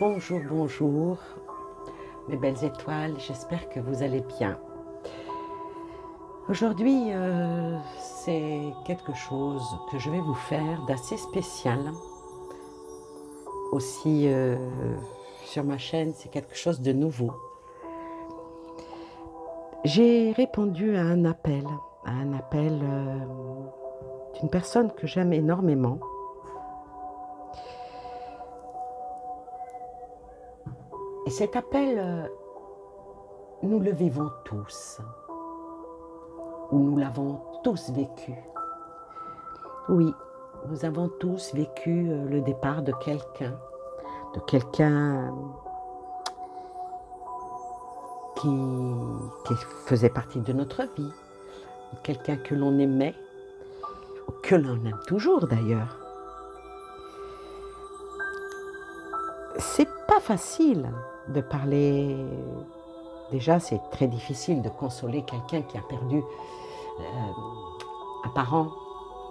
Bonjour, bonjour, mes belles étoiles, j'espère que vous allez bien. Aujourd'hui, c'est quelque chose que je vais vous faire d'assez spécial. Aussi, sur ma chaîne, c'est quelque chose de nouveau. J'ai répondu à un appel d'une personne que j'aime énormément. Et cet appel, nous le vivons tous, ou nous l'avons tous vécu. Oui, nous avons tous vécu le départ de quelqu'un qui faisait partie de notre vie, quelqu'un que l'on aimait, ou que l'on aime toujours d'ailleurs. C'est pas facile de parler. Déjà, c'est très difficile de consoler quelqu'un qui a perdu un parent,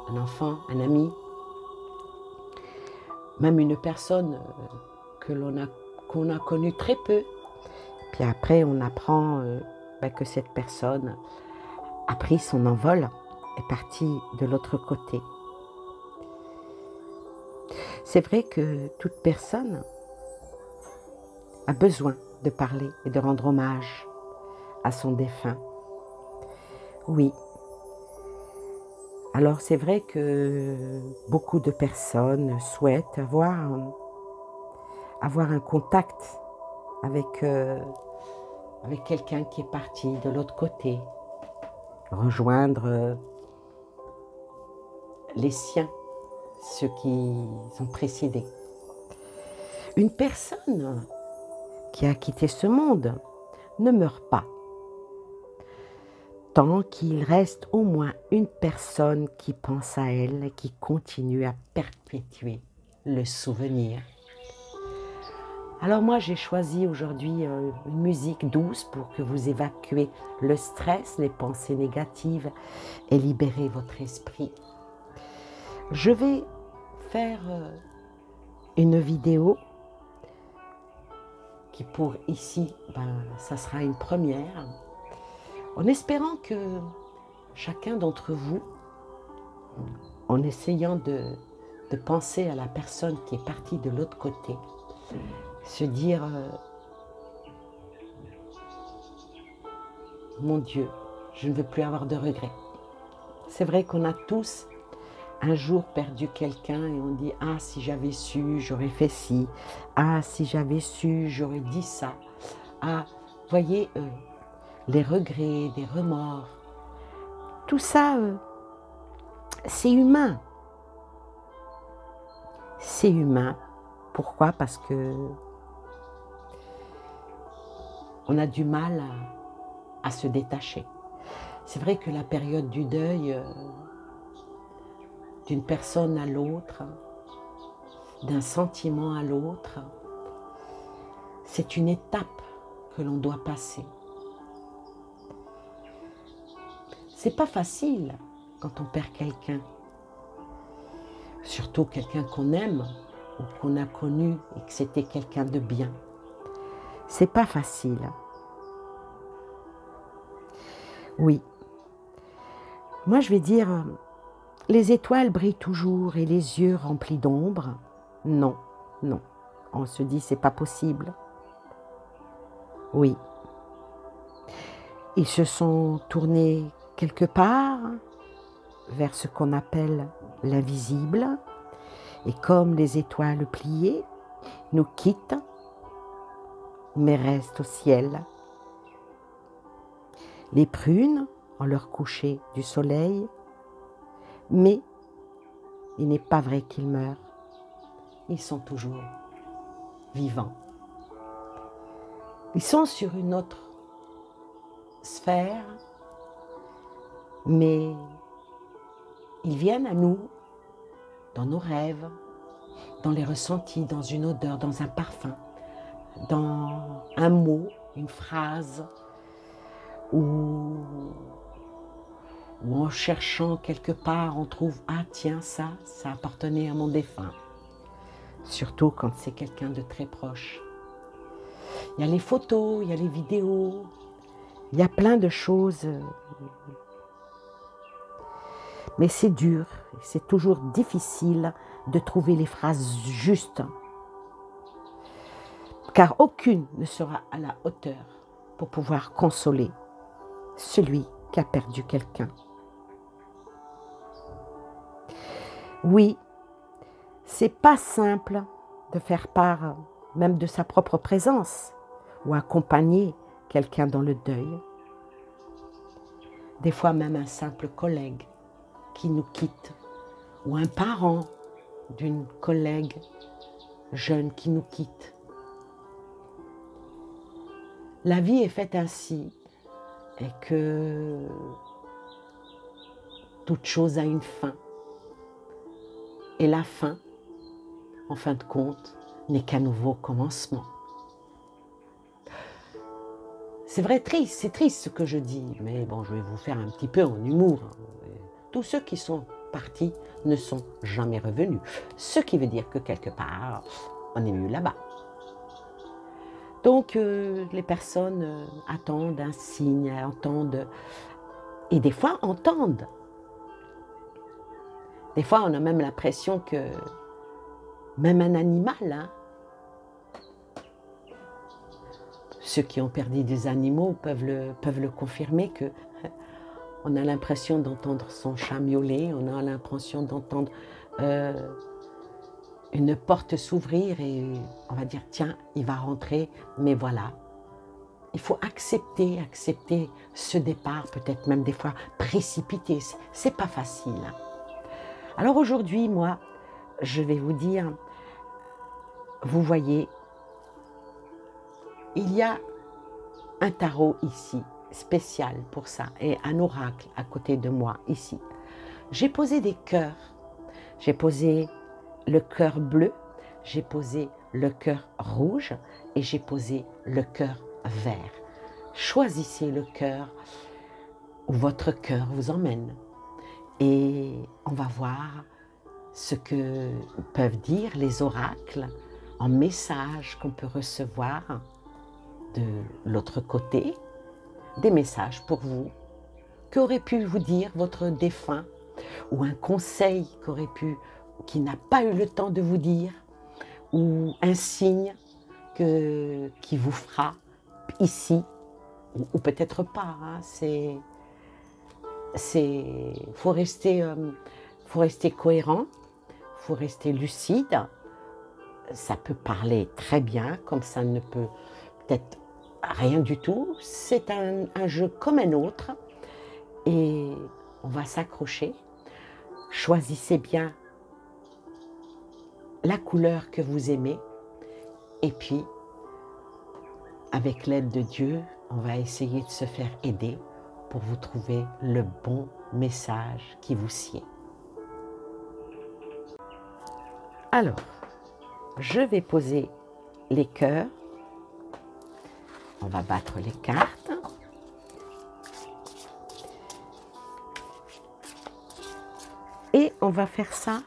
un enfant, un ami, même une personne qu'on a connue très peu. Puis après, on apprend que cette personne a pris son envol, est partie de l'autre côté. C'est vrai que toute personne a besoin de parler et de rendre hommage à son défunt. Oui. Alors c'est vrai que beaucoup de personnes souhaitent avoir un contact avec quelqu'un qui est parti de l'autre côté, rejoindre les siens, ceux qui sont précédés. Une personne qui a quitté ce monde ne meurt pas, tant qu'il reste au moins une personne qui pense à elle et qui continue à perpétuer le souvenir. Alors moi, j'ai choisi aujourd'hui une musique douce pour que vous évacuez le stress, les pensées négatives et libérer votre esprit. Je vais faire une vidéo qui pour ici, ça sera une première, en espérant que chacun d'entre vous, en essayant de penser à la personne qui est partie de l'autre côté, se dire mon Dieu, je ne veux plus avoir de regrets. C'est vrai qu'on a tous un jour perdu quelqu'un et on dit ah si j'avais su j'aurais fait ci, ah si j'avais su j'aurais dit ça. Ah, voyez, les regrets, les remords, tout ça c'est humain. C'est humain. Pourquoi? Parce que on a du mal à se détacher. C'est vrai que la période du deuil d'une personne à l'autre, d'un sentiment à l'autre, c'est une étape que l'on doit passer. C'est pas facile quand on perd quelqu'un, surtout quelqu'un qu'on aime ou qu'on a connu et que c'était quelqu'un de bien. C'est pas facile. Oui. Moi, je vais dire, les étoiles brillent toujours et les yeux remplis d'ombre. Non, non. On se dit, c'est pas possible. Oui. Ils se sont tournés quelque part vers ce qu'on appelle l'invisible. Et comme les étoiles pliées, nous quittent, mais restent au ciel. Les prunes ont leur coucher du soleil, mais il n'est pas vrai qu'ils meurent. Ils sont toujours vivants. Ils sont sur une autre sphère, mais ils viennent à nous dans nos rêves, dans les ressentis, dans une odeur, dans un parfum, dans un mot, une phrase, ou en cherchant quelque part, on trouve « Ah tiens, ça appartenait à mon défunt ». surtout quand c'est quelqu'un de très proche. Il y a les photos, il y a les vidéos, il y a plein de choses. Mais c'est dur, c'est toujours difficile de trouver les phrases justes. Car aucune ne sera à la hauteur pour pouvoir consoler celui qui a perdu quelqu'un. Oui, c'est pas simple de faire part même de sa propre présence ou accompagner quelqu'un dans le deuil. Des fois même un simple collègue qui nous quitte ou un parent d'une collègue jeune qui nous quitte. La vie est faite ainsi et que toute chose a une fin. Et la fin, en fin de compte, n'est qu'un nouveau commencement. C'est vrai, triste, c'est triste ce que je dis, mais bon, je vais vous faire un petit peu en humour. Tous ceux qui sont partis ne sont jamais revenus. Ce qui veut dire que quelque part, on est mieux là-bas. Donc, les personnes attendent un signe, entendent, et des fois entendent. Des fois, on a même l'impression que même un animal, hein, ceux qui ont perdu des animaux peuvent le confirmer, que on a l'impression d'entendre son chat miauler, on a l'impression d'entendre une porte s'ouvrir et on va dire tiens, il va rentrer, mais voilà. Il faut accepter ce départ, peut-être même des fois précipité, c'est pas facile. Alors aujourd'hui, moi, je vais vous dire, vous voyez, il y a un tarot ici, spécial pour ça, et un oracle à côté de moi, ici. J'ai posé des cœurs. J'ai posé le cœur bleu, j'ai posé le cœur rouge et j'ai posé le cœur vert. Choisissez le cœur où votre cœur vous emmène. Et on va voir ce que peuvent dire les oracles en messages qu'on peut recevoir de l'autre côté, des messages pour vous, qu'aurait pu vous dire votre défunt, ou un conseil qui n'a pas eu le temps de vous dire, ou un signe qui vous fera ici, ou peut-être pas. Hein, faut rester cohérent, faut rester lucide. Ça peut parler très bien, comme ça ne peut peut-être rien du tout. C'est un jeu comme un autre et on va s'accrocher. Choisissez bien la couleur que vous aimez et puis, avec l'aide de Dieu, on va essayer de se faire aider pour vous trouver le bon message qui vous sied. Alors, je vais poser les cœurs. On va battre les cartes. Et on va faire ça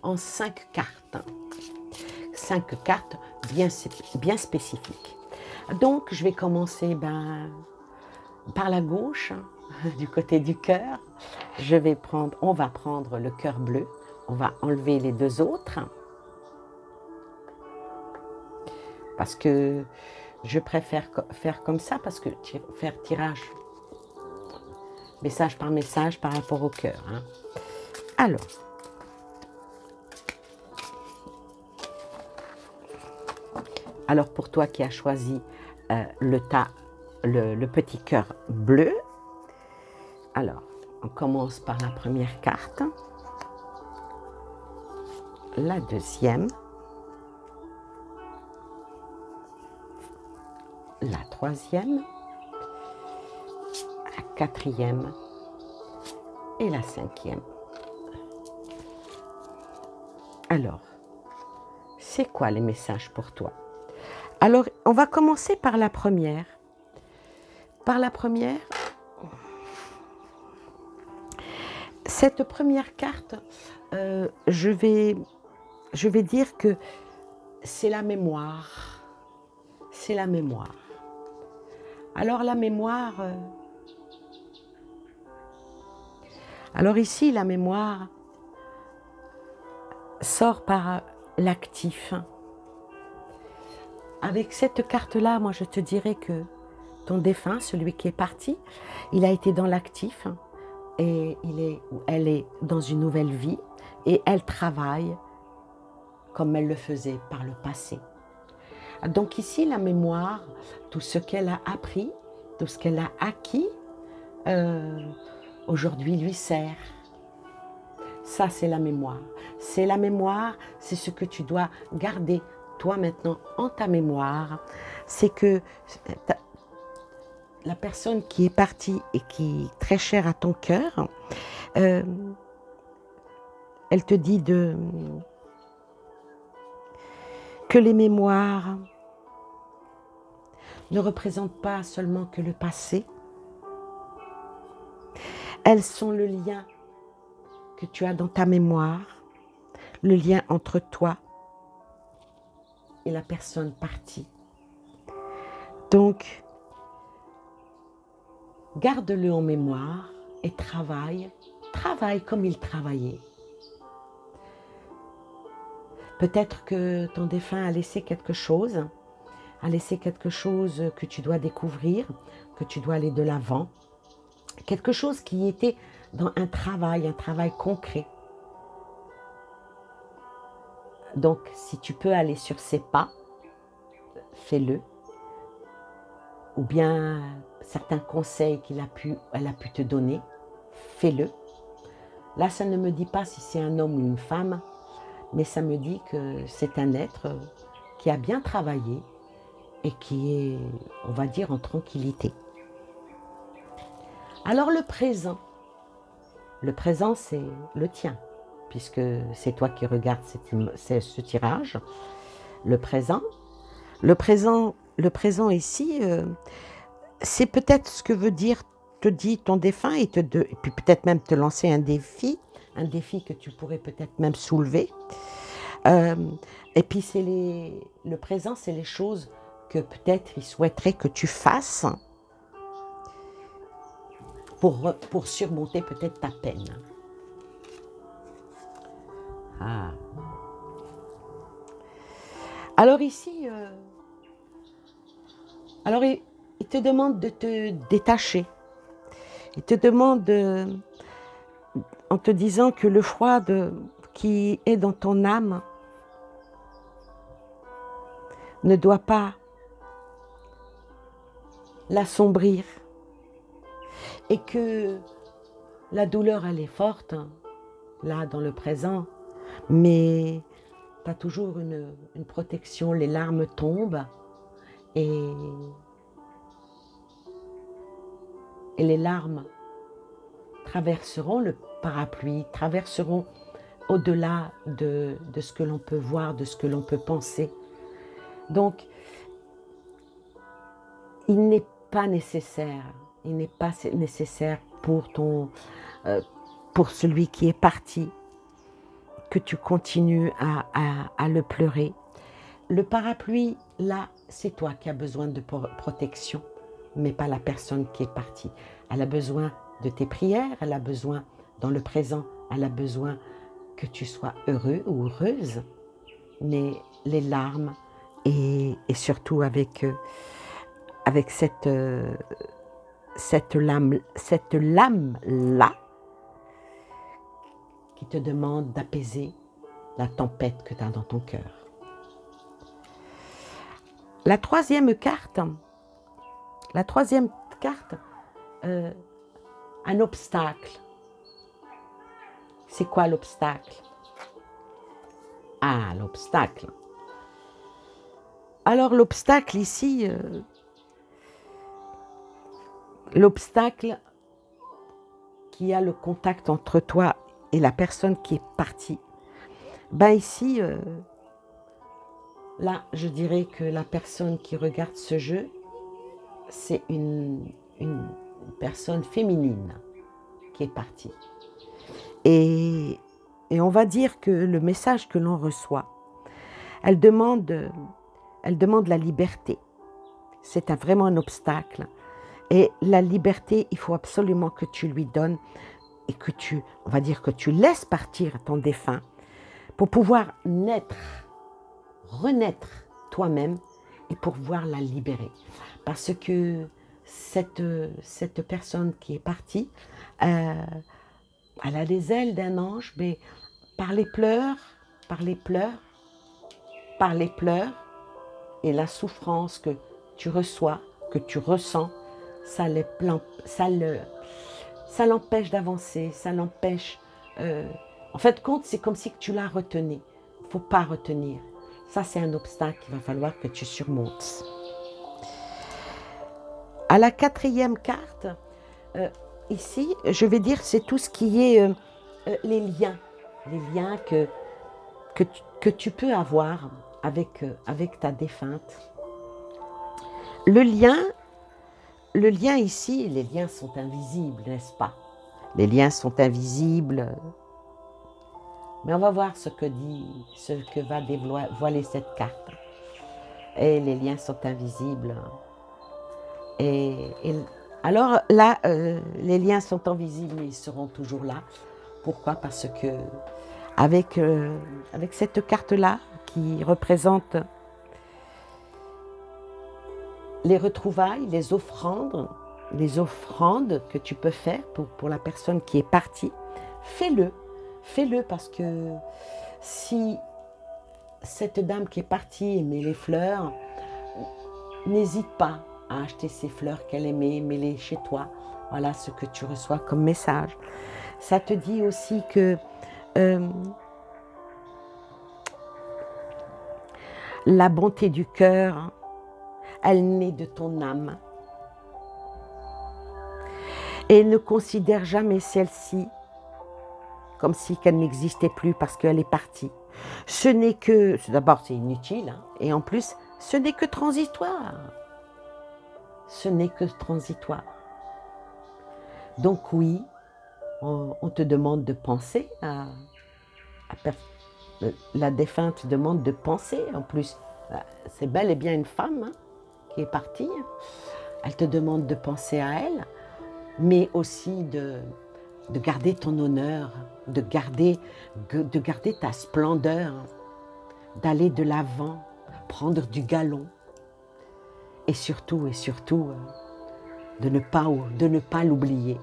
en 5 cartes. 5 cartes bien spécifiques. Donc, je vais commencer par la gauche, du côté du cœur. On va prendre le cœur bleu. On va enlever les deux autres. Parce que je préfère faire comme ça, parce que faire tirage, message par message par rapport au cœur. Hein. Alors pour toi qui as choisi le petit cœur bleu, alors on commence par la première carte, la deuxième, la troisième, la quatrième et la cinquième. Alors, c'est quoi les messages pour toi? Alors, on va commencer par la première. Cette première carte, je vais dire que c'est la mémoire. C'est la mémoire. Alors la mémoire... alors ici, la mémoire sort par l'actif. Avec cette carte-là, moi je te dirais que ton défunt, celui qui est parti, il a été dans l'actif et elle est dans une nouvelle vie et elle travaille comme elle le faisait par le passé. Donc ici, la mémoire, tout ce qu'elle a appris, tout ce qu'elle a acquis, aujourd'hui lui sert. Ça, c'est la mémoire. C'est la mémoire, c'est ce que tu dois garder, toi maintenant, en ta mémoire. C'est que la personne qui est partie et qui est très chère à ton cœur, elle te dit que les mémoires ne représentent pas seulement que le passé. Elles sont le lien que tu as dans ta mémoire, le lien entre toi et la personne partie. Donc, garde-le en mémoire et travaille comme il travaillait. Peut-être que ton défunt a laissé quelque chose que tu dois découvrir, que tu dois aller de l'avant, quelque chose qui était dans un travail concret. Donc, si tu peux aller sur ses pas, fais-le. Ou bien certains conseils qu'elle a pu te donner, fais-le. Là, ça ne me dit pas si c'est un homme ou une femme, mais ça me dit que c'est un être qui a bien travaillé et qui est, on va dire, en tranquillité. Alors le présent c'est le tien, puisque c'est toi qui regardes ce tirage. Le présent ici, c'est peut-être ce que te dit ton défunt et puis peut-être même te lancer un défi que tu pourrais peut-être même soulever. Et puis le présent, c'est les choses que peut-être il souhaiterait que tu fasses pour surmonter peut-être ta peine. Ah. Alors ici, il te demande de te détacher. Il te demande, en te disant que le froid qui est dans ton âme ne doit pas l'assombrir. Et que la douleur, elle est forte, là, dans le présent, mais tu as toujours une protection, les larmes tombent et les larmes traverseront le parapluie, traverseront au-delà de ce que l'on peut voir, de ce que l'on peut penser. Donc, il n'est pas nécessaire pour celui qui est parti, que tu continues à le pleurer. Le parapluie, là, c'est toi qui as besoin de protection, mais pas la personne qui est partie. Elle a besoin de tes prières, elle a besoin, dans le présent, elle a besoin que tu sois heureux ou heureuse, mais les larmes et surtout avec cette lame-là qui te demande d'apaiser la tempête que tu as dans ton cœur. La troisième carte, un obstacle. C'est quoi l'obstacle? Ah, l'obstacle. Alors l'obstacle ici, l'obstacle qui a le contact entre toi et la personne qui est partie. Ben ici, là, je dirais que la personne qui regarde ce jeu, c'est une personne féminine qui est partie. Et on va dire que le message que l'on reçoit, elle demande la liberté. C'est vraiment un obstacle. Et la liberté, il faut absolument que tu lui donnes et que on va dire que tu laisses partir ton défunt pour pouvoir renaître toi-même et pour pouvoir la libérer. Parce que cette personne qui est partie, elle a les ailes d'un ange, mais par les pleurs et la souffrance que tu reçois, que tu ressens, ça l'empêche d'avancer, ça l'empêche... en fait, compte, c'est comme si tu la retenais. Il ne faut pas retenir. Ça, c'est un obstacle qu'il va falloir que tu surmontes. À la 4e carte, ici, je vais dire, c'est tout ce qui est les liens que tu peux avoir avec ta défunte. Le lien ici, les liens sont invisibles, n'est-ce pas? Les liens sont invisibles. Mais on va voir ce que va dévoiler cette carte. Et les liens sont invisibles. Et alors là, les liens sont invisibles, mais ils seront toujours là. Pourquoi? Parce que avec cette carte-là, qui représente les retrouvailles, les offrandes que tu peux faire pour la personne qui est partie, fais-le parce que si cette dame qui est partie aimait les fleurs, n'hésite pas à acheter ces fleurs qu'elle aimait, mets-les chez toi. Voilà ce que tu reçois comme message. Ça te dit aussi que la bonté du cœur, elle naît de ton âme. Et ne considère jamais celle-ci comme si qu'elle n'existait plus parce qu'elle est partie. Ce n'est que, d'abord c'est inutile, hein, et en plus, ce n'est que transitoire. Ce n'est que transitoire. Donc oui, on te demande de penser la défunte demande de penser. En plus, c'est bel et bien une femme hein, qui est partie. Elle te demande de penser à elle, mais aussi de garder ton honneur, de garder ta splendeur, d'aller de l'avant, prendre du galon, et surtout, de ne pas l'oublier,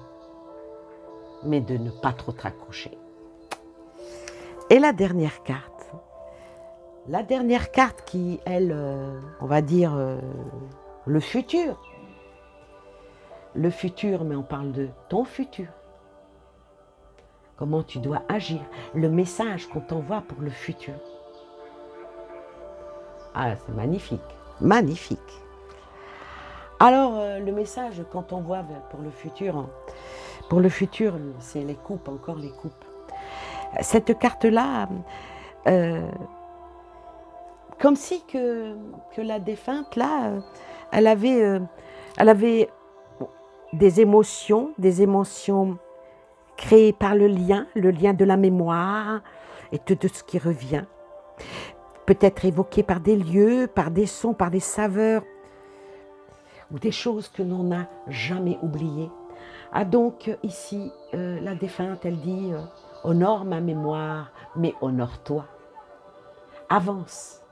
mais de ne pas trop te raccrocher. Et la dernière carte qui, elle, on va dire, le futur. Le futur, mais on parle de ton futur. Comment tu dois agir. Le message qu'on t'envoie pour le futur. Ah, c'est magnifique. Magnifique. Alors, le message qu'on t'envoie pour le futur, c'est les coupes, encore les coupes. Cette carte-là, comme si que la défunte, là, elle avait des émotions créées par le lien de la mémoire et de ce qui revient. Peut-être évoqué par des lieux, par des sons, par des saveurs, ou des choses que l'on n'a jamais oubliées. Ah donc, ici, la défunte, elle dit « Honore ma mémoire, mais honore-toi. Avance.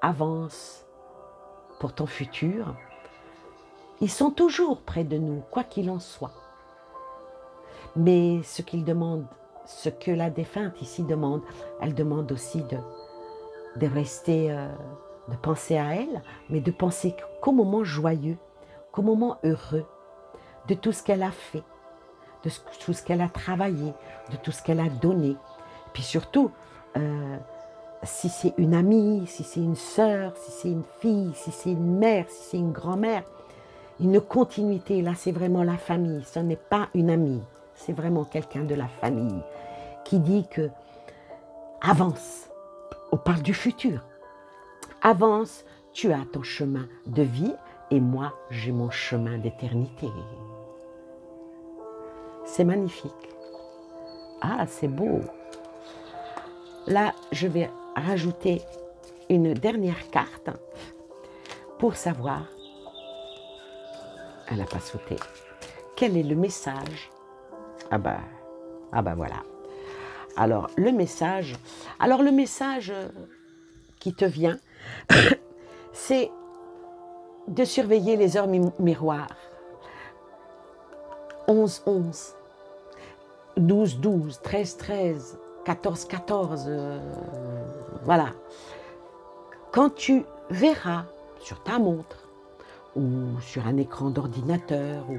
Avance pour ton futur. » Ils sont toujours près de nous, quoi qu'il en soit. Mais ce qu'ils demandent, ce que la défunte ici demande, elle demande aussi de rester, de penser à elle, mais de penser qu'au moment joyeux, qu'au moment heureux, de tout ce qu'elle a fait, de tout ce qu'elle a travaillé, de tout ce qu'elle a donné. Et puis surtout, si c'est une amie, si c'est une sœur, si c'est une fille, si c'est une mère, si c'est une grand-mère, une continuité, là c'est vraiment la famille, ce n'est pas une amie, c'est vraiment quelqu'un de la famille qui dit que avance, on parle du futur, avance, tu as ton chemin de vie et moi j'ai mon chemin d'éternité. C'est magnifique. Ah, c'est beau. Là, je vais rajouter une dernière carte pour savoir, elle n'a pas sauté, quel est le message. Ah ben voilà. Alors le message qui te vient, c'est de surveiller les heures miroirs. 11-11, 12-12, 13-13, 14-14, voilà. Quand tu verras sur ta montre ou sur un écran d'ordinateur ou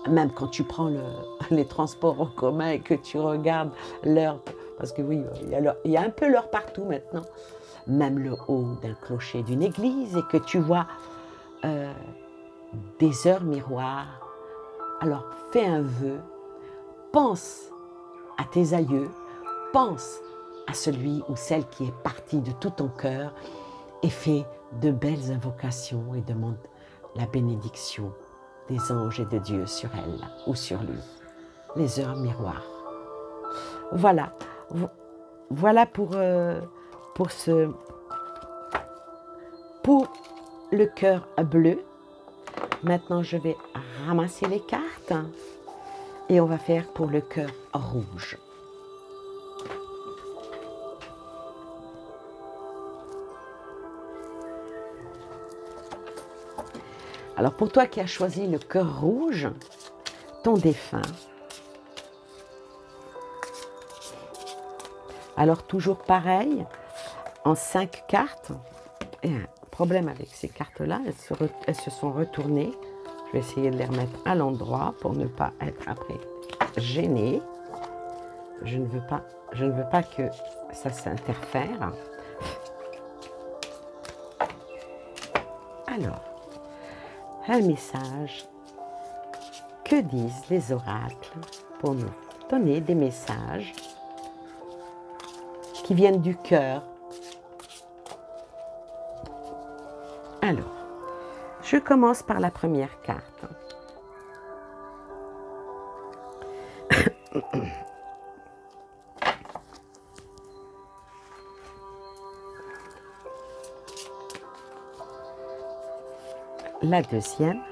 même quand tu prends les transports en commun et que tu regardes l'heure, parce que oui, il y a un peu l'heure partout maintenant, même le haut d'un clocher d'une église, et que tu vois des heures miroirs, alors fais un vœu, pense à tes aïeux, pense à celui ou celle qui est parti de tout ton cœur et fais de belles invocations et demande la bénédiction des anges et de Dieu sur elle ou sur lui. Les heures miroirs. Voilà. Voilà pour le cœur bleu. Maintenant, je vais ramasser les cartes et on va faire pour le cœur rouge. Alors, pour toi qui as choisi le cœur rouge, ton défunt, alors toujours pareil, en 5 cartes, et un problème avec ces cartes-là, elles se sont retournées. Je vais essayer de les remettre à l'endroit pour ne pas être après gênée. Je ne veux pas que ça s'interfère. Alors, un message. Que disent les oracles pour nous donner des messages qui viennent du cœur? Alors, je commence par la première carte. La deuxième,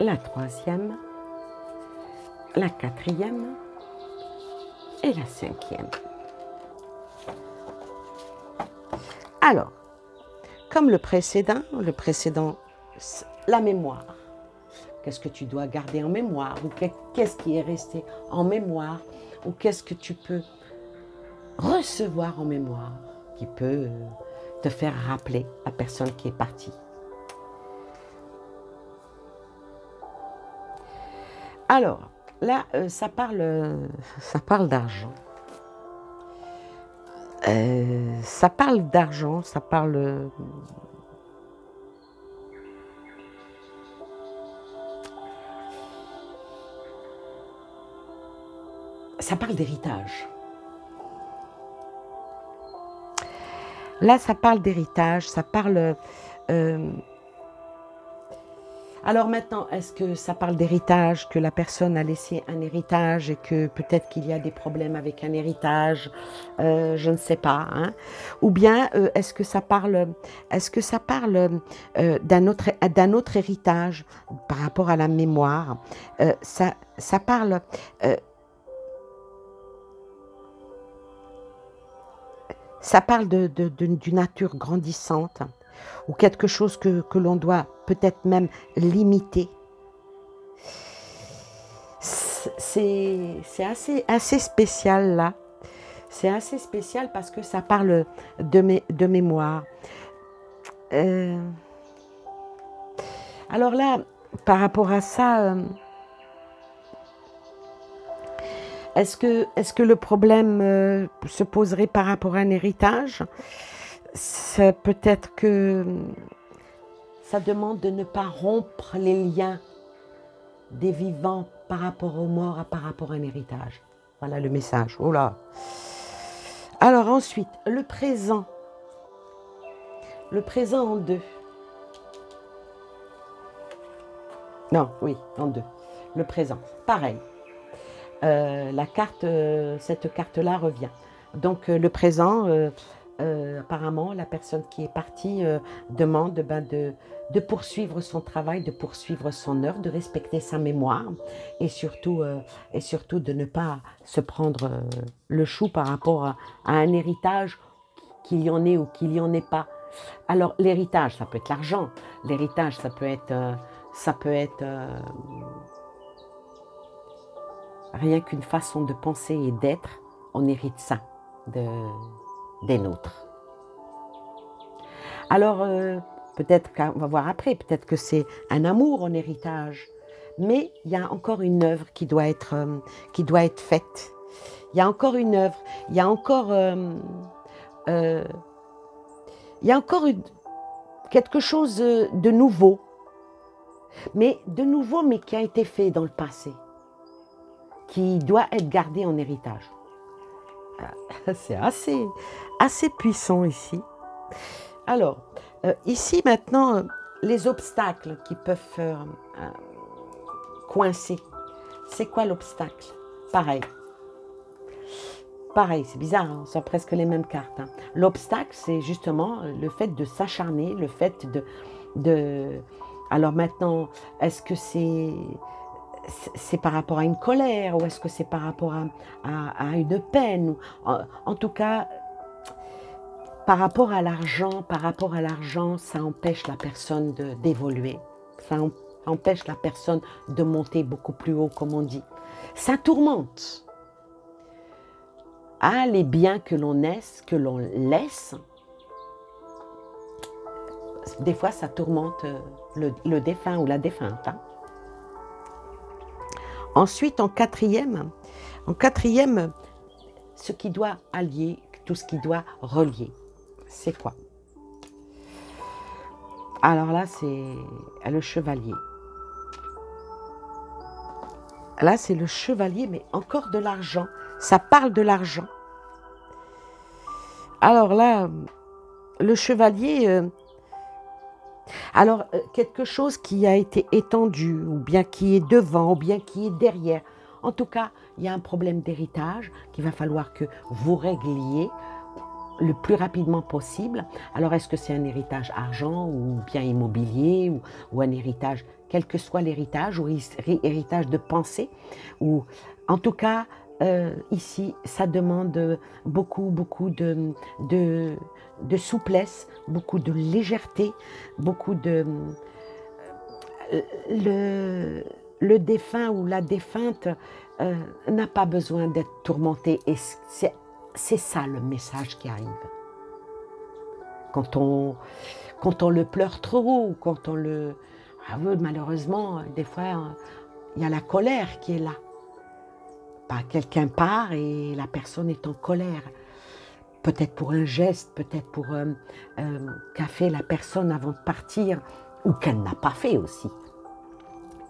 la troisième, la quatrième et la cinquième. Alors, comme le précédent, la mémoire. Qu'est-ce que tu dois garder en mémoire? Ou qu'est-ce qui est resté en mémoire? Ou qu'est-ce que tu peux recevoir en mémoire qui peut te faire rappeler la personne qui est partie? Alors, là, ça parle d'argent. Ça parle d'argent, ça parle... ça parle d'héritage. Là, ça parle d'héritage, ça parle... Alors maintenant, est-ce que ça parle d'héritage, que la personne a laissé un héritage et que peut-être qu'il y a des problèmes avec un héritage, je ne sais pas. Hein. Ou bien, est-ce que ça parle d'un autre héritage par rapport à la mémoire? Ça parle... ça parle d'une nature grandissante ou quelque chose que l'on doit peut-être même limiter. C'est assez spécial là. C'est assez spécial parce que ça parle de mémoire. Alors là, par rapport à ça... Est-ce que le problème se poserait par rapport à un héritage? Peut-être que ça demande de ne pas rompre les liens des vivants par rapport aux morts, par rapport à un héritage. Voilà le message. Oh là! Alors ensuite, le présent. Le présent en 2. Non, oui, en 2. Le présent, pareil. cette carte-là revient. Donc le présent, apparemment, la personne qui est partie demande de poursuivre son travail, de poursuivre son œuvre, de respecter sa mémoire et surtout de ne pas se prendre le chou par rapport à un héritage, qu'il y en ait ou qu'il n'y en ait pas. Alors l'héritage, ça peut être l'argent, l'héritage, ça peut être rien qu'une façon de penser et d'être, on hérite ça des nôtres. Alors, peut-être qu'on va voir après, peut-être que c'est un amour en héritage, mais il y a encore une œuvre qui doit être faite. Il y a encore une œuvre, il y a encore quelque chose de nouveau, mais qui a été fait dans le passé, qui doit être gardé en héritage. C'est assez puissant ici. Alors, ici maintenant, les obstacles qui peuvent coincer. C'est quoi l'obstacle? Pareil, c'est bizarre, hein, on sort presque les mêmes cartes. Hein. L'obstacle, c'est justement le fait de s'acharner, le fait de... Alors maintenant, est-ce que c'est par rapport à une colère ou est-ce que c'est par rapport à une peine? En tout cas, par rapport à l'argent, ça empêche la personne d'évoluer. Ça empêche la personne de monter beaucoup plus haut, comme on dit. Ça tourmente. Ah, les biens que l'on laisse, des fois ça tourmente le défunt ou la défunte. Hein. Ensuite, en quatrième, ce qui doit allier, tout ce qui doit relier. C'est quoi? Alors là, c'est le chevalier. Là, c'est le chevalier, mais encore de l'argent. Ça parle de l'argent. Alors là, le chevalier... alors, quelque chose qui a été étendu, ou bien qui est devant, ou bien qui est derrière. En tout cas, il y a un problème d'héritage qu'il va falloir que vous régliez le plus rapidement possible. Alors, est-ce que c'est un héritage argent ou bien immobilier ou un héritage, quel que soit l'héritage, ou héritage de pensée, ou en tout cas, ici, ça demande beaucoup de souplesse, beaucoup de légèreté, beaucoup de... Le défunt ou la défunte n'a pas besoin d'être tourmenté et c'est ça le message qui arrive. Quand on le pleure trop, ou quand on le... Ah oui, malheureusement, des fois, il y a la colère qui est là. Quelqu'un part et la personne est en colère. Peut-être pour un geste, peut-être pour qu'a fait la personne avant de partir, ou qu'elle n'a pas fait aussi.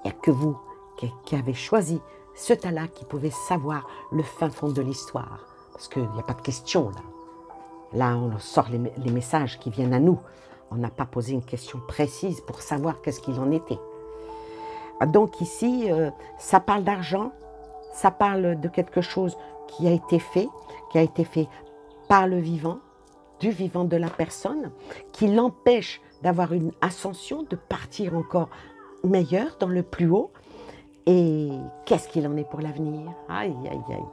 Il n'y a que vous qui avez choisi ce tas-là qui pouvez savoir le fin fond de l'histoire. Parce qu'il n'y a pas de question là. Là, on sort les messages qui viennent à nous. On n'a pas posé une question précise pour savoir qu'est-ce qu'il en était. Donc ici, ça parle d'argent, ça parle de quelque chose qui a été fait par le vivant, du vivant de la personne, qui l'empêche d'avoir une ascension, de partir encore meilleur, dans le plus haut. Et qu'est-ce qu'il en est pour l'avenir? Aïe, aïe, aïe.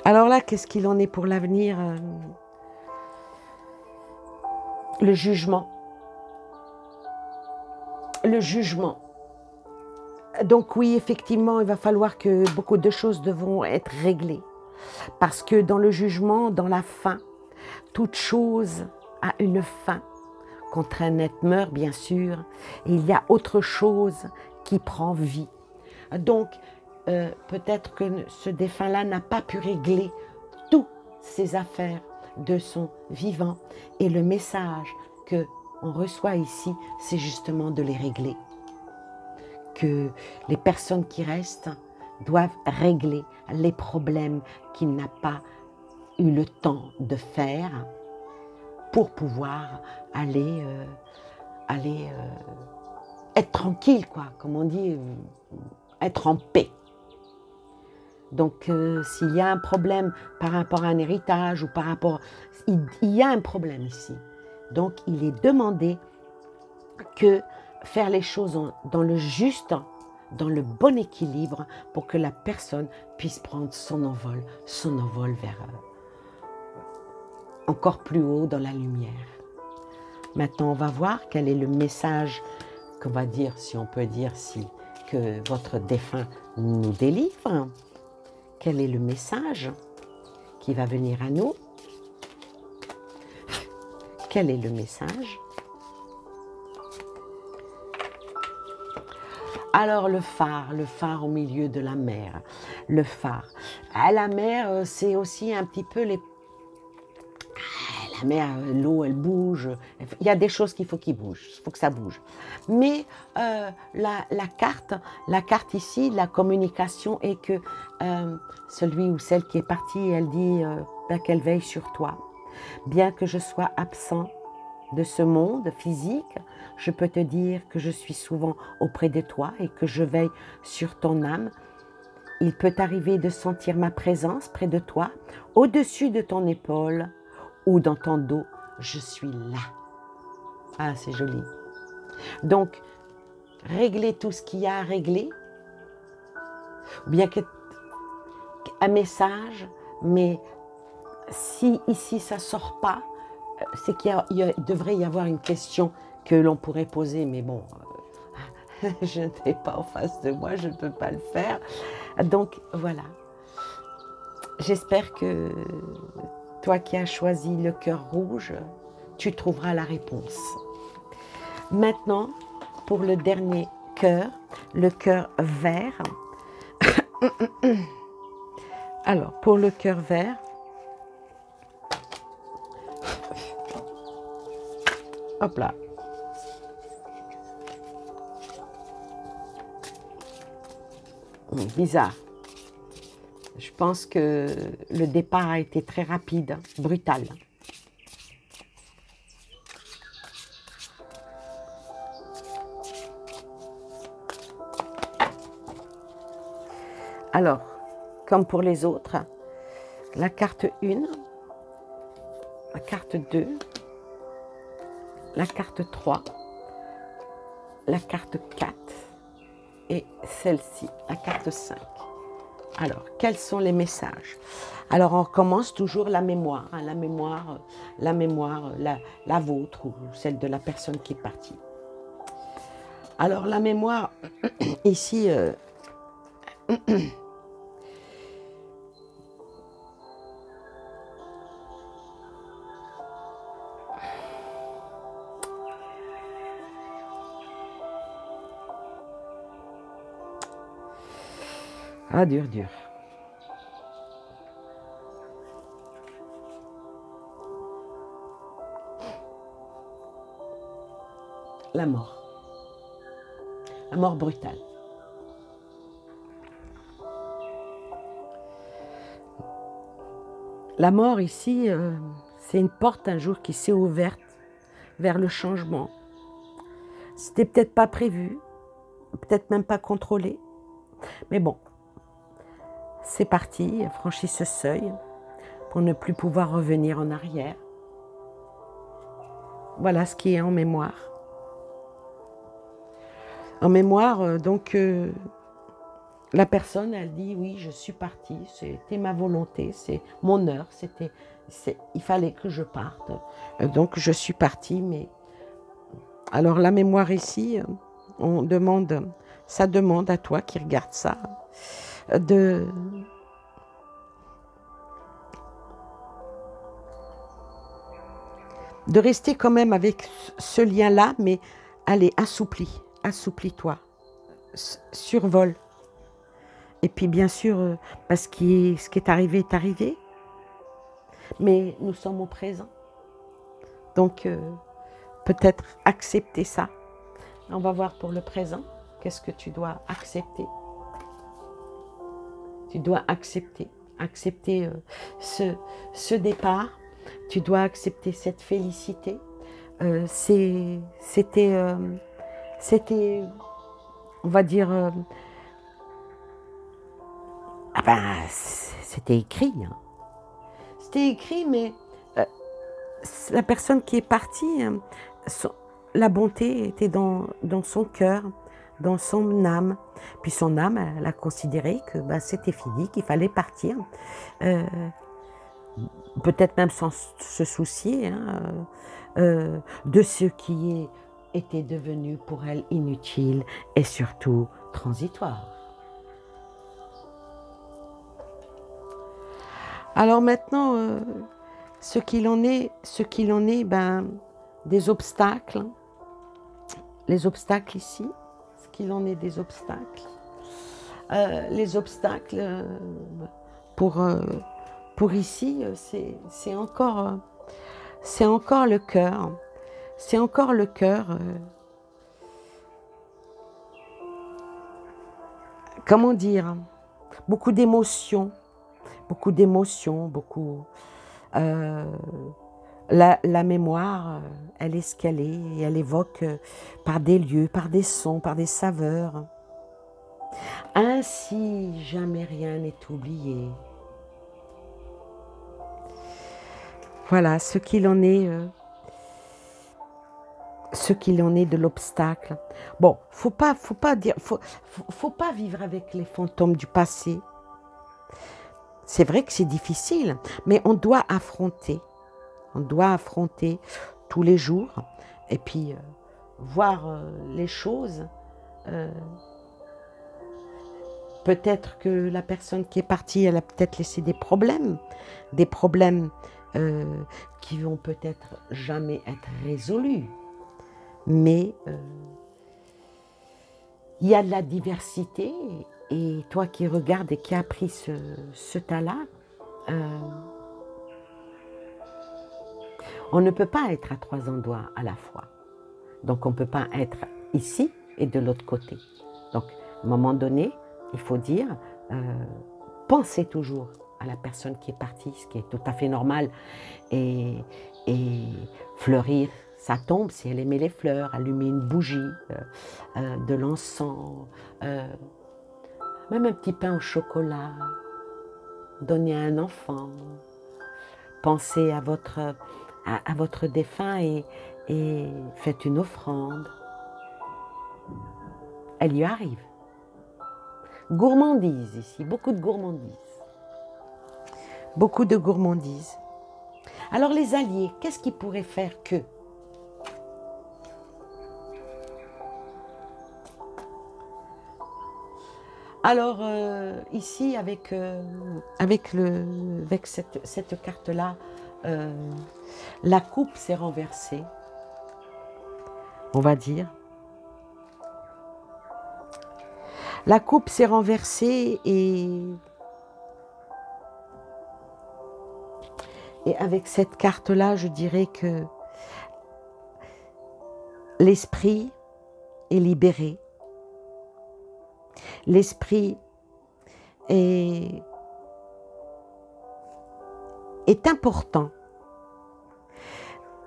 Alors là, qu'est-ce qu'il en est pour l'avenir? Le jugement. Le jugement. Donc oui, effectivement, il va falloir que beaucoup de choses devront être réglées. Parce que dans le jugement, dans la fin, toute chose a une fin. Quand un être meurt, bien sûr, il y a autre chose qui prend vie. Donc, peut-être que ce défunt-là n'a pas pu régler toutes ses affaires de son vivant. Et le message qu'on reçoit ici, c'est justement de les régler. Que les personnes qui restent doivent régler les problèmes qu'il n'a pas eu le temps de faire pour pouvoir aller être tranquille, quoi, comme on dit, être en paix. Donc, s'il y a un problème par rapport à un héritage ou par rapport... Il y a un problème ici. Donc, il est demandé que faire les choses dans le juste, dans le bon équilibre, pour que la personne puisse prendre son envol vers encore plus haut dans la lumière. Maintenant, on va voir quel est le message qu'on va dire, si on peut dire, que votre défunt nous délivre. Quel est le message qui va venir à nous? Quel est le message? Alors le phare au milieu de la mer. Le phare. Ah, la mer, c'est aussi un petit peu les... La mer, l'eau, elle bouge. Il y a des choses qu'il faut qu'ils bougent. Il faut que ça bouge. Mais la carte ici, la communication est que celui ou celle qui est partie, elle dit qu'elle veille sur toi. Bien que je sois absent de ce monde physique, je peux te dire que je suis souvent auprès de toi et que je veille sur ton âme. Il peut t'arriver de sentir ma présence près de toi, au-dessus de ton épaule ou dans ton dos. Je suis là. Ah, c'est joli. Donc, régler tout ce qu'il y a à régler, ou bien un message, mais si ici ça ne sort pas, c'est qu'il devrait y avoir une question que l'on pourrait poser, mais bon, je n'ai pas en face de moi, je ne peux pas le faire. Donc voilà, j'espère que toi qui as choisi le cœur rouge, tu trouveras la réponse. Maintenant, pour le dernier cœur, le cœur vert. Alors, pour le cœur vert, hop là. Bizarre. Je pense que le départ a été très rapide, brutal. Alors, comme pour les autres, la carte 1, la carte 2, la carte 3, la carte 4 et celle-ci, la carte 5. Alors, quels sont les messages? Alors, on recommence toujours la mémoire, hein, la vôtre ou celle de la personne qui est partie. Alors, la mémoire, ici, ah, dur. La mort. La mort brutale. La mort ici, c'est une porte un jour qui s'est ouverte vers le changement. C'était peut-être pas prévu, peut-être même pas contrôlé. Mais bon, c'est parti, franchis ce seuil pour ne plus pouvoir revenir en arrière. Voilà ce qui est en mémoire. En mémoire, donc, la personne, elle dit, oui, je suis partie, c'était ma volonté, c'est mon heure, il fallait que je parte. Donc, je suis partie, mais... Alors, la mémoire ici, ça demande à toi qui regarde ça, de rester quand même avec ce lien-là, mais allez, assouplis-toi, survole. Et puis bien sûr, parce que ce qui est arrivé, mais nous sommes au présent. Donc, peut-être accepter ça. On va voir pour le présent, qu'est-ce que tu dois accepter. Tu dois accepter ce départ. Tu dois accepter cette félicité. C'était c'était, on va dire, c'était écrit. Hein. C'était écrit, mais la personne qui est partie, la bonté était dans son cœur, dans son âme. Puis son âme, elle a considéré que c'était fini, qu'il fallait partir. Peut-être même sans se soucier hein, de ce qui était devenu pour elle inutile et surtout transitoire. Alors maintenant, ce qu'il en est, des obstacles, les obstacles ici, ce qu'il en est des obstacles. Les obstacles pour ici, c'est encore le cœur. C'est encore le cœur. Comment dire? Beaucoup d'émotions. Beaucoup d'émotions, beaucoup... la mémoire, elle est ce qu'elle est. Et elle évoque par des lieux, par des sons, par des saveurs. Ainsi, jamais rien n'est oublié. Voilà ce qu'il en est de l'obstacle. Bon, faut pas vivre avec les fantômes du passé. C'est vrai que c'est difficile, mais on doit affronter. On doit affronter tous les jours et puis voir les choses. Peut-être que la personne qui est partie, elle a peut-être laissé des problèmes qui vont peut-être jamais être résolus. Mais il y a de la diversité et toi qui regardes et qui as pris ce tas-là, on ne peut pas être à 3 endroits à la fois. Donc on ne peut pas être ici et de l'autre côté. Donc à un moment donné, il faut dire, pensez toujours à la personne qui est partie, ce qui est tout à fait normal, et fleurir sa tombe si elle aimait les fleurs, allumer une bougie, de l'encens, même un petit pain au chocolat, donner à un enfant, pensez à votre défunt et faites une offrande. Elle y arrive. Gourmandise ici, beaucoup de gourmandise. Beaucoup de gourmandise. Alors les alliés, qu'est-ce qu'ils pourraient faire que? Alors ici avec cette carte-là, la coupe s'est renversée, on va dire. La coupe s'est renversée et avec cette carte-là, je dirais que l'esprit est libéré. L'esprit est important.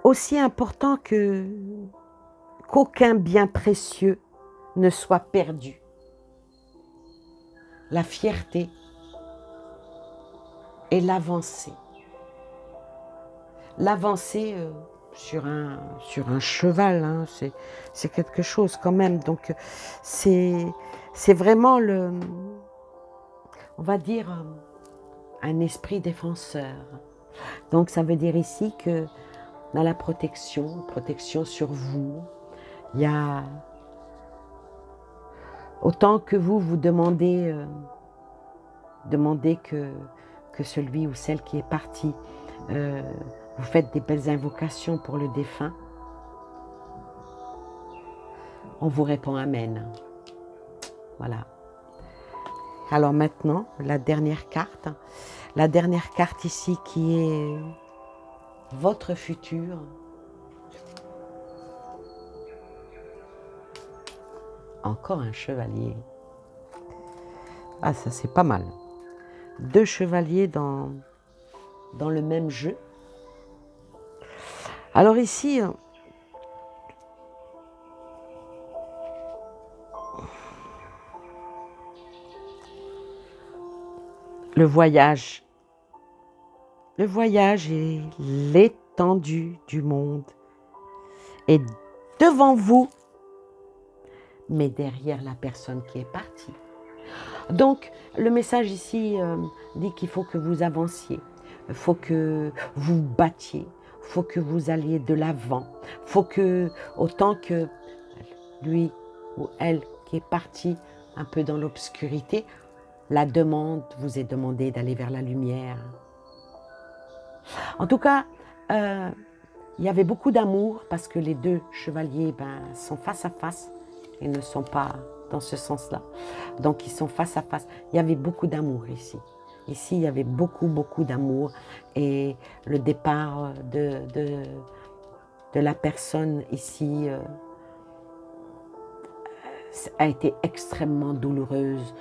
Aussi important qu'aucun bien précieux ne soit perdu. La fierté et l'avancée. L'avancée sur un cheval, hein, c'est quelque chose quand même. Donc c'est vraiment on va dire, un esprit défenseur. Donc ça veut dire ici que dans la protection sur vous, il y a autant que vous demandez que celui ou celle qui est parti, vous faites des belles invocations pour le défunt, on vous répond Amen. Voilà. Alors maintenant, la dernière carte ici qui est votre futur. Encore un chevalier. Ah, ça c'est pas mal. 2 chevaliers dans le même jeu. Alors ici, le voyage et l'étendue du monde est devant vous, mais derrière la personne qui est partie. Donc, le message ici dit qu'il faut que vous avanciez, il faut que vous battiez, il faut que vous alliez de l'avant, il faut que, autant que lui ou elle qui est parti un peu dans l'obscurité, la demande vous est demandée d'aller vers la lumière. En tout cas, il y avait beaucoup d'amour parce que les deux chevaliers sont face à face. Ils ne sont pas dans ce sens-là. Donc, ils sont face à face. Il y avait beaucoup d'amour ici. Ici, il y avait beaucoup, beaucoup d'amour. Et le départ de la personne ici a été extrêmement douloureuse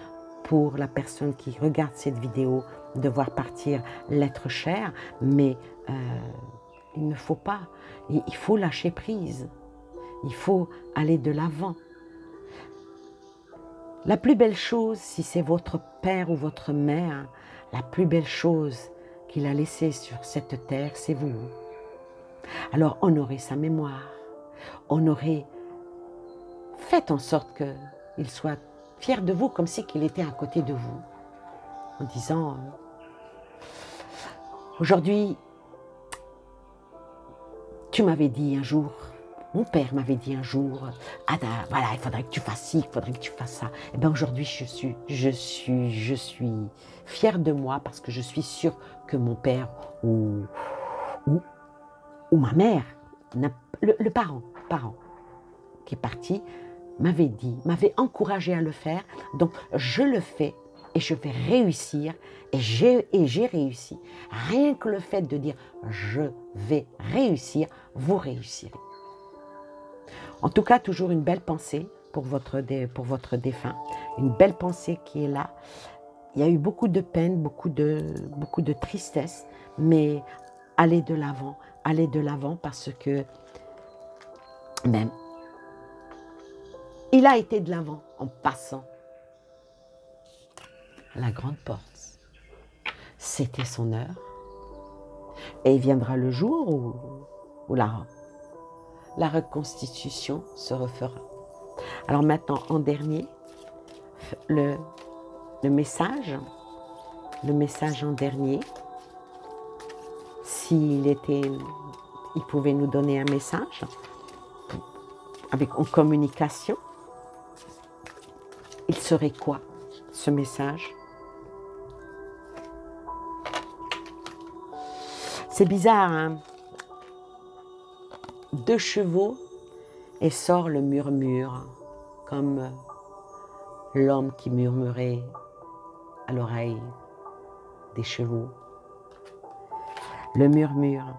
pour la personne qui regarde cette vidéo, de voir partir l'être cher. Mais il ne faut pas. Il faut lâcher prise. Il faut aller de l'avant. La plus belle chose, si c'est votre père ou votre mère, la plus belle chose qu'il a laissée sur cette terre, c'est vous. Alors honorez sa mémoire, honorez, faites en sorte qu'il soit fier de vous comme si qu'il était à côté de vous, en disant, aujourd'hui, tu m'avais dit un jour, mon père m'avait dit un jour, Ada, voilà, il faudrait que tu fasses ci, il faudrait que tu fasses ça. Et bien aujourd'hui, je suis fière de moi parce que je suis sûre que mon père ou ma mère, le parent qui est parti, m'avait dit, m'avait encouragé à le faire. Donc je le fais et je vais réussir et j'ai réussi. Rien que le fait de dire je vais réussir, vous réussirez. En tout cas, toujours une belle pensée pour votre défunt, une belle pensée qui est là. Il y a eu beaucoup de peine, beaucoup de tristesse, mais allez de l'avant parce que même il a été de l'avant en passant la grande porte. C'était son heure. Et il viendra le jour où la reconstitution se refera. Alors maintenant, en dernier, le message en dernier, il pouvait nous donner un message en communication, il serait quoi ce message? C'est bizarre, hein? 2 chevaux et sort le murmure, comme l'homme qui murmurait à l'oreille des chevaux. Le murmure.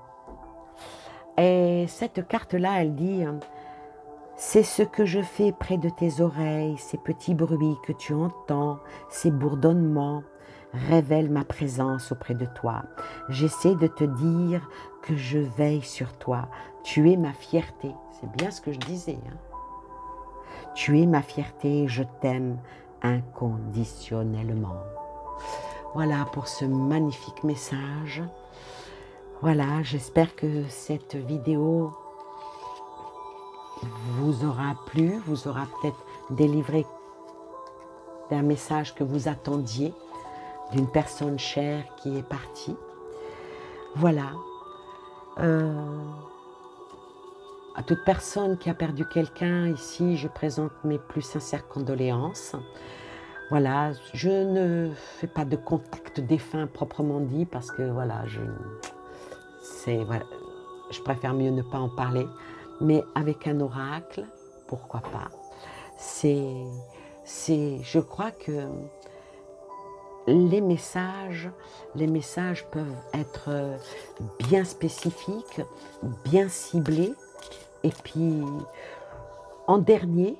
Et cette carte-là, elle dit, c'est ce que je fais près de tes oreilles, ces petits bruits que tu entends, ces bourdonnements, révèlent ma présence auprès de toi. J'essaie de te dire que je veille sur toi. Tu es ma fierté. C'est bien ce que je disais. Hein? Tu es ma fierté, je t'aime inconditionnellement. Voilà pour ce magnifique message. Voilà, j'espère que cette vidéo vous aura plu, vous aura peut-être délivré d'un message que vous attendiez, d'une personne chère qui est partie. Voilà. À toute personne qui a perdu quelqu'un, ici, je présente mes plus sincères condoléances. Voilà, je ne fais pas de contact défunt proprement dit parce que voilà, voilà, je préfère mieux ne pas en parler. Mais avec un oracle, pourquoi pas. Je crois que les messages peuvent être bien spécifiques, bien ciblés. Et puis, en dernier,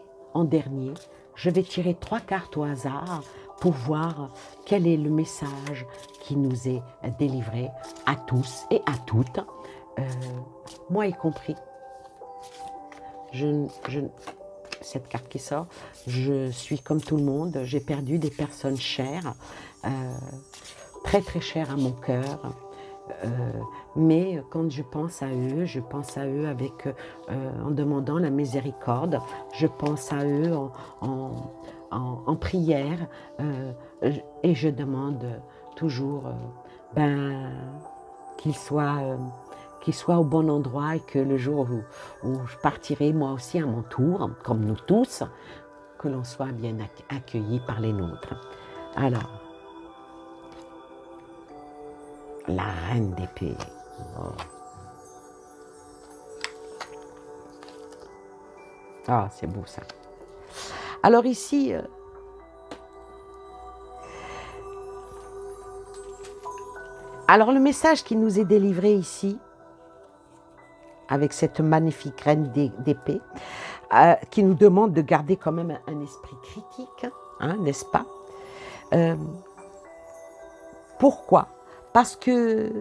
je vais tirer 3 cartes au hasard pour voir quel est le message qui nous est délivré à tous et à toutes, moi y compris. Cette carte qui sort, je suis comme tout le monde, j'ai perdu des personnes chères. très très chers à mon cœur. Mais quand je pense à eux avec, en demandant la miséricorde, je pense à eux en prière, et je demande toujours qu'ils soient au bon endroit, et que le jour où je partirai moi aussi à mon tour, comme nous tous, que l'on soit bien accueillis par les nôtres. Alors, la reine d'épée. Oh. Ah, c'est beau ça. Alors ici, alors le message qui nous est délivré ici, avec cette magnifique reine d'épée, qui nous demande de garder quand même un esprit critique, hein, n'est-ce pas? Pourquoi? Parce que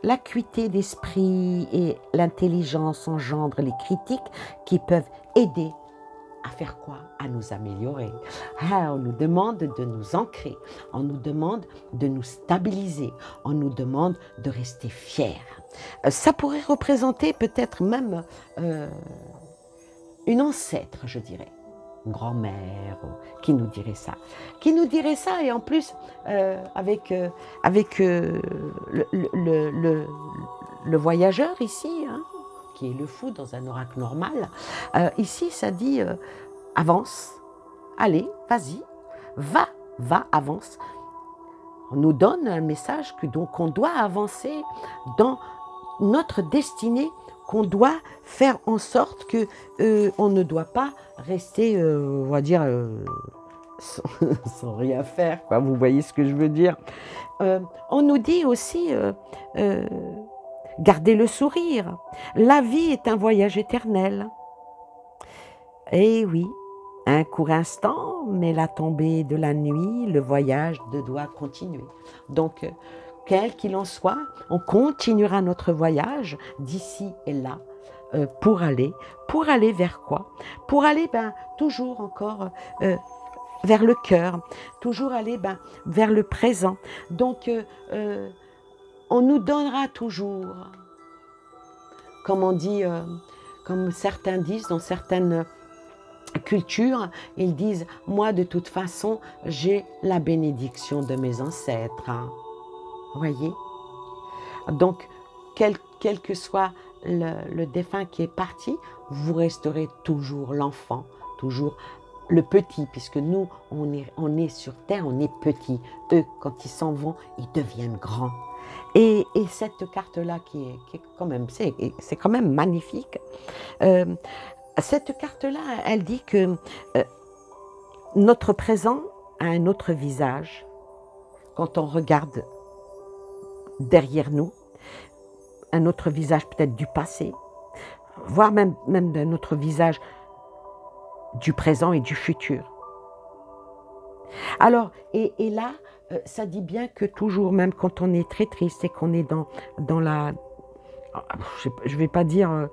l'acuité d'esprit et l'intelligence engendrent les critiques qui peuvent aider à faire quoi? À nous améliorer. Ah, on nous demande de nous ancrer, on nous demande de nous stabiliser, on nous demande de rester fiers. Ça pourrait représenter peut-être même une ancêtre, je dirais, une grand-mère qui nous dirait ça. Qui nous dirait ça, et en plus, avec le voyageur ici, hein, qui est le fou dans un oracle normal, ici ça dit avance, allez, vas-y, va, avance. On nous donne un message que donc on doit avancer dans notre destinée, qu'on doit faire en sorte que on ne doit pas rester, on va dire, sans rien faire, quoi. Vous voyez ce que je veux dire. On nous dit aussi, gardez le sourire. La vie est un voyage éternel. Eh oui, un court instant, mais la tombée de la nuit, le voyage doit continuer. Donc, quel qu'il en soit, on continuera notre voyage d'ici et là, pour aller vers quoi? Pour aller toujours encore vers le cœur, toujours aller vers le présent. Donc, on nous donnera toujours, comme on dit, comme certains disent dans certaines cultures, ils disent, moi de toute façon, j'ai la bénédiction de mes ancêtres. Hein. Voyez? Donc, quel que soit le défunt qui est parti, vous resterez toujours l'enfant, toujours le petit, puisque nous, on est sur terre, on est petit. Eux, quand ils s'en vont, ils deviennent grands. Et cette carte-là, qui est quand même, c'est quand même magnifique. Cette carte-là, elle dit que notre présent a un autre visage quand on regarde derrière nous, un autre visage peut-être du passé, voire même d'un autre visage du présent et du futur. Alors, et là, ça dit bien que toujours, même quand on est très triste et qu'on est dans la... Je ne vais pas dire...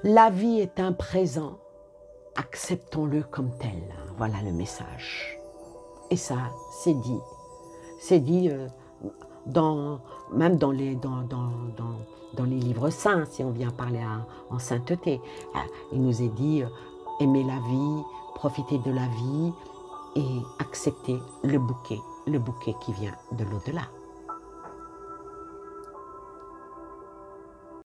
la vie est un présent, acceptons-le comme tel. Voilà le message. Et ça, c'est dit. C'est dit même dans les livres saints, si on vient parler en sainteté. Il nous est dit, aimez la vie, profitez de la vie et acceptez le bouquet qui vient de l'au-delà.